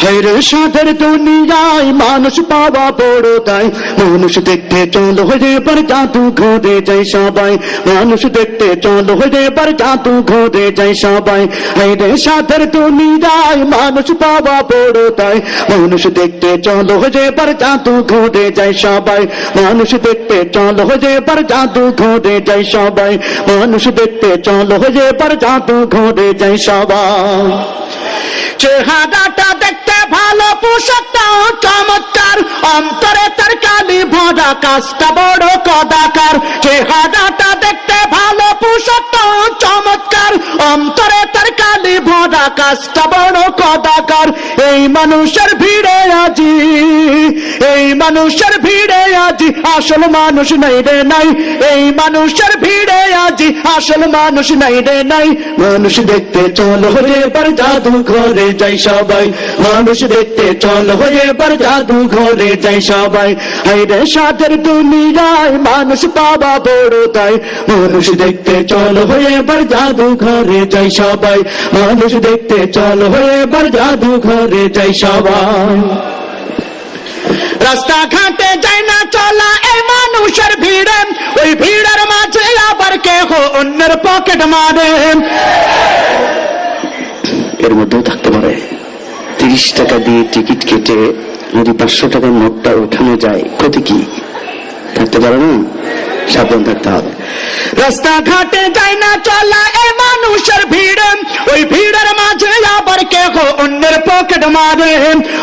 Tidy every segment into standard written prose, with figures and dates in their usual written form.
হায়রে সাদের দুনিয়ায় মানুষ পাওয়া বড় দায়, মানুষ দেখতে চলো হয়ে এবার জাদু ঘুরে যায় সবাই, মানুষ দেখতে চলো হয়ে এবার জাদু ঘুরে যায় সবাই। হায়রে সাদের দুনিয়ায় মানুষ পাওয়া বড় দায়, মানুষ দেখতে চলো হয়ে এবার জাদু ঘুরে যায় সবাই, মানুষ দেখতে চলো হয়ে এবার জাদু ঘুরে যায় সবাই, মানুষ দেখতে চলো হয়ে এবার জাদু ঘুরে যায় সবাই। চেহারাটা দেখতে ভালো, পোশাকটাও চমৎকার, অন্তরে তার কালি ভরা, কাজটা বড় কদাকার। চেহারাটা দেখতে ভালো, পোশাকটাও চমৎকার, অন্তরে তার কালি ভরা, কাজটা বড় কদাকার। এই মানুষের ভিড়ে আজি, এই মানুষের ভিড়ে আজি আসল মানুষ নাই রে নাই, এই মানুষের ভিড়ে আজি আসল মানুষ নাই রে নাই। মানুষ দেখতে চলো হয়ে এবার জাদু ঘরে যাই সবাই, মানুষ দেখতে চলো হয়ে এবার জাদু ঘরে যাই সবাই। হায়রে সাদের দুনিয়ায় মানুষ পাওয়া বড় দায়, মানুষ দেখতে চলো হয়ে এবার জাদু ঘরে যাই সবাই, মানুষ দেখতে চলো হয়ে এবার জাদু ঘরে যাই সবাই। রাস্তাঘাটে যায় না চলা এই মানুষের ভিড়ে, ওই ভিড়ের মাঝে আবার কেহ অন্যের পকেট মারে। এর মধ্যেও থাকতে পারে 30 টাকা দিয়ে টিকিট কেটে যদি 500 টাকার নোটটা ওঠানো যায়, ক্ষতি কি? থাকতে পারে না, সাবধান থাকতে হবে। রাস্তাঘাটে যায় না চলা এই মানুষের ভিড়ে, ওই ভিড়ের মাঝে আবার কেহ অন্যের পকেট মারে।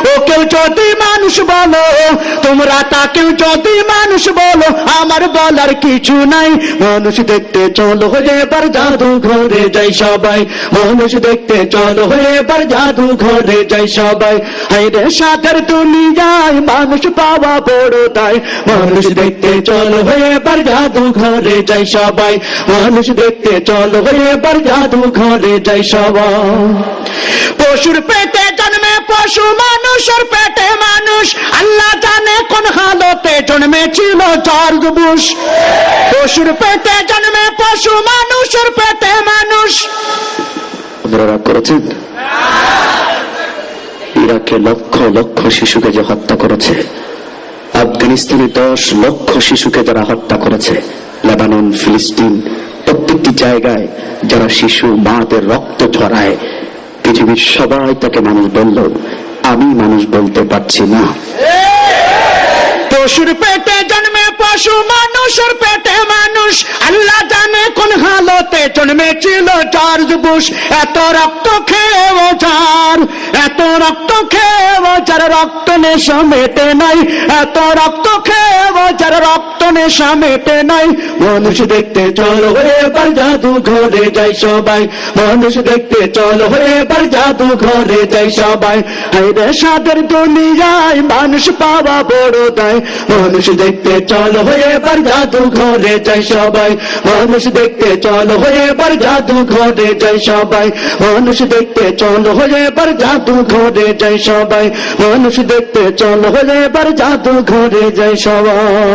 ও কেউ যদি মানুষ বলো, তোমরা তাকেও যদি মানুষ বলো, আমার বলার কিছু নাই। মানুষ দেখতে চলো হয়ে এবার জাদু ঘরে যাই সবাই, মানুষ দেখতে চলো হয়ে এবার জাদু ঘরে যাই সবাই। হায়রে সাদের দুনিয়ায় মানুষ পাওয়া বড় দায়, মানুষ দেখতে চলো হয়ে এবার জাদু ঘরে যাই সবাই, মানুষ দেখতে চলো হয়ে এবার জাদু ঘরে যাই সবাই। পশুর পেটে জন্মে পশু, মানুষের পেটে মানুষ, আল্লাহ জানে কোন হালতে জন্মেছিল জর্জ বুশ। পশুর পেটে জন্মে পশু, মানুষের পেটে মানুষ। আপনারা রাগ করেছেন? ইরাকে লক্ষ লক্ষ শিশুকে যে হত্যা করেছে, আফগানিস্তানে 10 লক্ষ শিশুকে যারা হত্যা করেছে, লেবানন, ফিলিস্তিন, প্রত্যেকটি জায়গায় যারা শিশু মাদের রক্ত ঝরায়, পৃথিবীর সবাই তাকে মানুষ বলল, আমি মানুষ বলতে পারছি না। পশুর পেটে জন্মে পশু, মানুষের পেটে মানুষ, আল্লাহ জানে কোন হালতে জন্মেছিল জর্জ বুশ। এত রক্ত খেয়েও যার, এত রক্ত খেয়েও যার রক্ত নেশা মেটে নাই, এত রক্ত খেয়েও যার রক্ত নেশা মেটে নাই। মানুষ দেখতে চলো হয়ে এবার জাদু ঘরে যাই সবাই, মানুষ দেখতে চলো হয়ে এবার জাদু ঘরে যাই সবাই। হায়রে সাদের দুনিয়ায় মানুষ পাওয়া বড় দায়, মানুষ দেখতে চলো হয়ে এবার জাদু ঘরে যাই সবাই, মানুষ দেখতে চলো হয়ে এবার জাদু ঘরে যাই সবাই, মানুষ দেখতে চলো হয়ে এবার জাদু ঘরে যাই সবাই, মানুষ দেখতে চলো হয়ে এবার জাদু ঘরে যাই সবাই।